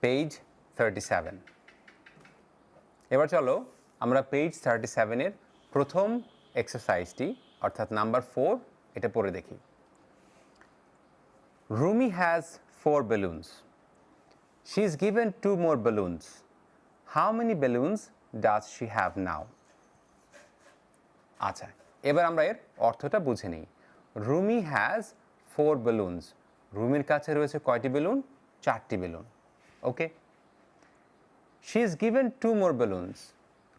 Page 37। এবার চলো আমরা পেজ 37-এর প্রথম এক্সারসাইজটি অর্থাৎ নাম্বার 4 এটা পড়ে দেখি। Rumi has 4 balloons. She is given 2 more balloons. How many balloons does she have now? আচ্ছা, এবার আমরা এর অর্থটা বুঝে নিই। Rumi has 4 balloons. রুমির কাছে রয়েছে কয়টি বেলুন? 4টি balloon. Okay. She is given 2 more balloons.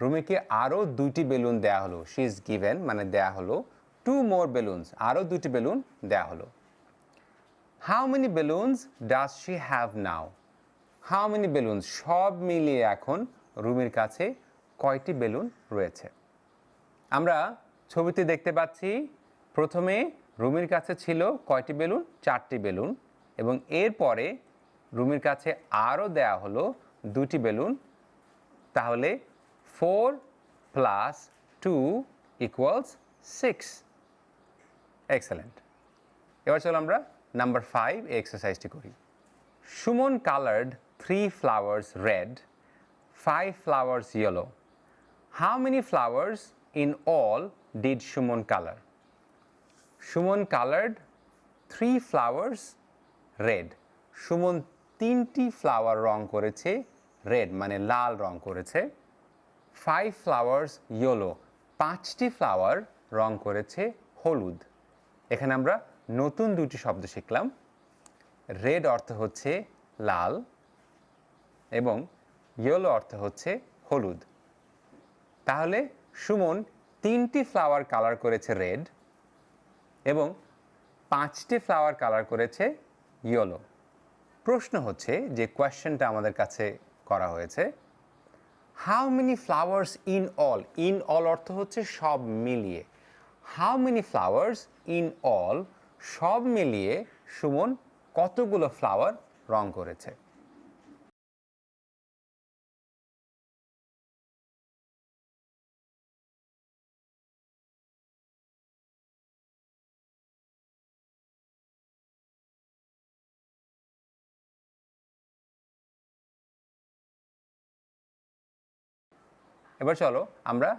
রুমিকে আরও 2টি বেলুন দেয়া হলো। শি ইজ গিভেন মানে দেয়া হলো 2 more balloons. আরও 2টি বেলুন দেয়া হলো। How many balloons does she have now? How many balloons সব মিলিয়ে এখন রুমির কাছে কয়টি বেলুন রয়েছে? আমরা ছবিতে দেখতে পাচ্ছি প্রথমে রুমির কাছে ছিল কয়টি বেলুন? 4টি বেলুন, এবং এরপরে রুমির কাছে আরও দেয়া হলো 2টি বেলুন। তাহলে 4 + 2 = 6। এক্সেলেন্ট। এবার চলো আমরা নাম্বার 5 এক্সারসাইজটি করি। Suman coloured 3 flowers red, 5 flowers yellow. How many flowers in all did Shumon color? Shumon colored 3 flowers red. Suman 3টি ফ্লাওয়ার রং করেছে রেড মানে লাল রং করেছে। 5 flowers yellow, 5টি ফ্লাওয়ার রং করেছে হলুদ। এখানে আমরা নতুন 2টি শব্দ শিখলাম। রেড অর্থ হচ্ছে লাল এবং ইয়েলো অর্থ হচ্ছে হলুদ। তাহলে সুমন 3টি ফ্লাওয়ার কালার করেছে রেড এবং 5টি ফ্লাওয়ার কালার করেছে ইয়েলো। প্রশ্ন হচ্ছে যে কোয়েশ্চেনটা আমাদের কাছে করা হয়েছে, how many flowers in all? In all অর্থ হচ্ছে সব মিলিয়ে। How many flowers in all সব মিলিয়ে সুমন কতগুলো ফ্লাওয়ার রং করেছে? এবার চলো আমরা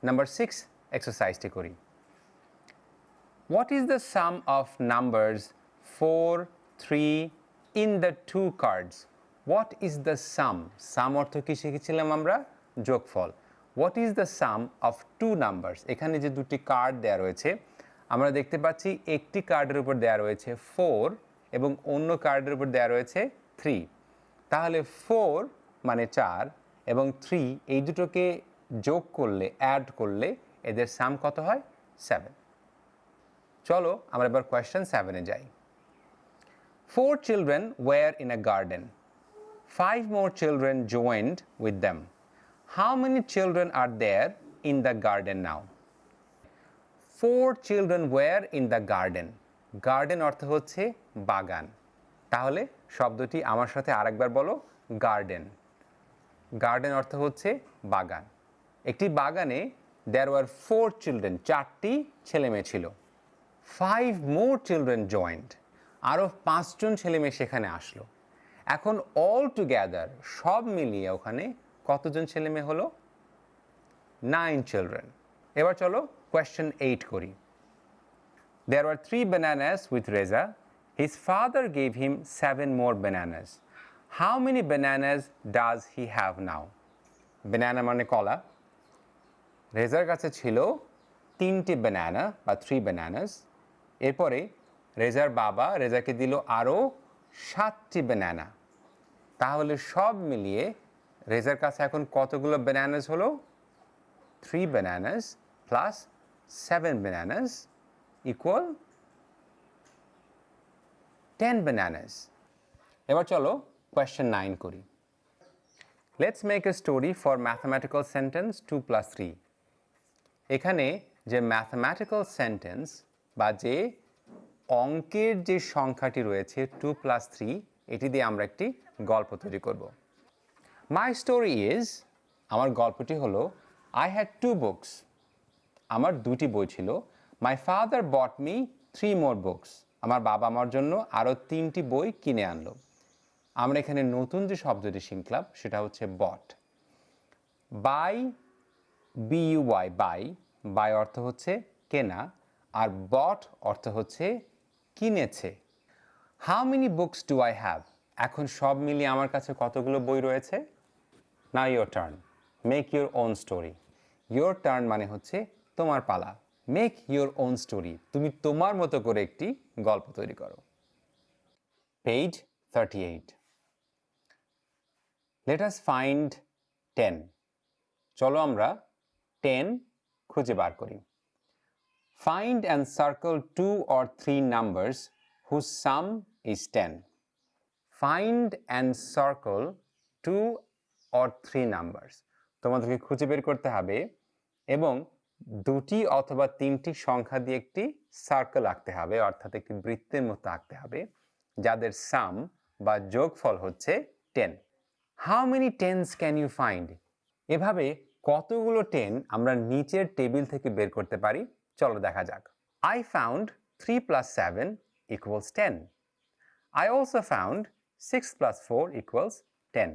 নাম্বার 6 এক্সারসাইজটি করি। What is the sum of numbers 4, 3 in the 2 cards? What is the sum? Sum অর্থ কি শিখেছিলাম আমরা? যোগফল। What is the sum of 2 numbers? এখানে যে 2টি কার্ড দেওয়া রয়েছে আমরা দেখতে পাচ্ছি একটি কার্ডের উপর দেওয়া রয়েছে 4 এবং অন্য কার্ডের উপর দেওয়া রয়েছে 3। তাহলে 4 মানে 4 এবং 3 এই দুটোকে যোগ করলে অ্যাড করলে এদের সাম কত হয়? 7। চলো আমরা এবার কোয়েশ্চেন 7-এ যাই। 4 children were in a garden. 5 more children joined with them. How many children are there in the garden now? 4 children were in the garden. Garden অর্থ হচ্ছে বাগান। তাহলে শব্দটি আমার সাথে আরেকবার বলো, গার্ডেন। গার্ডেন অর্থ হচ্ছে বাগান। একটি বাগানে there were 4 children, 4টি ছেলেমেয়ে ছিল। 5 more children joined. আরও 5 জন ছেলেমেয়ে সেখানে আসলো। এখন অল টুগেদার সব মিলিয়ে ওখানে কতজন ছেলেমেয়ে হলো? 9 children. এবার চলো কোয়েশ্চেন 8 করি। There were 3 bananas with Reza. His father gave him 7 more bananas. How many bananas does he have now? Banana মানে কলা। রেজার কাছে ছিল 3টি ব্যানানা বা 3 bananas। এরপরে রেজার বাবা রেজাকে দিল আরও 7টি ব্যানানা। তাহলে সব মিলিয়ে রেজার কাছে এখন কতগুলো ব্যানানাস হলো? 3 bananas plus 7 bananas equal 10 bananas. এবার চলো কোয়েশ্চেন 9 করি। Let's make a story for mathematical sentence 2 + 3। এখানে যে ম্যাথমেটিক্যাল সেন্টেন্স বা যে অঙ্কের যে সংখ্যাটি রয়েছে 2 + 3, এটি দিয়ে আমরা একটি গল্প তৈরি করব। মাই স্টোরি ইজ, আমার গল্পটি হলো, আই হ্যাড 2 books. আমার 2টি বই ছিল। My father bot me 3 more books. আমার বাবা আমার জন্য আরও 3টি বই কিনে আনলো। আমরা এখানে নতুন যে শব্দটি শিখলাম সেটা হচ্ছে bought. Buy, B U Y, buy, buy অর্থ হচ্ছে কেনা, আর বট অর্থ হচ্ছে কিনেছে। How many books do I have? এখন সব মিলিয়ে আমার কাছে কতগুলো বই রয়েছে? Now your turn, make your own story. Your turn মানে হচ্ছে তোমার পালা। মেক ইয়োর ওন স্টোরি, তুমি তোমার মতো করে একটি গল্প তৈরি করো। পেজ 38। Let us find 10। চলো আমরা 10 খুঁজে বার করি। Find and circle 2 or 3 numbers whose sum is 10. Find and circle 2 or 3 numbers. তোমাদেরকে খুঁজে বের করতে হবে এবং দুটি অথবা তিনটি সংখ্যা দিয়ে একটি সার্কেল আঁকতে হবে, অর্থাৎ একটি বৃত্তের মতো আঁকতে হবে, যাদের সাম বা যোগফল হচ্ছে 10. How many tens can you find? এভাবে কতগুলো 10 আমরা নিচের টেবিল থেকে বের করতে পারি চলো দেখা যাক। I found 3 plus 7 equals 10. I also found 6 plus 4 equals 10.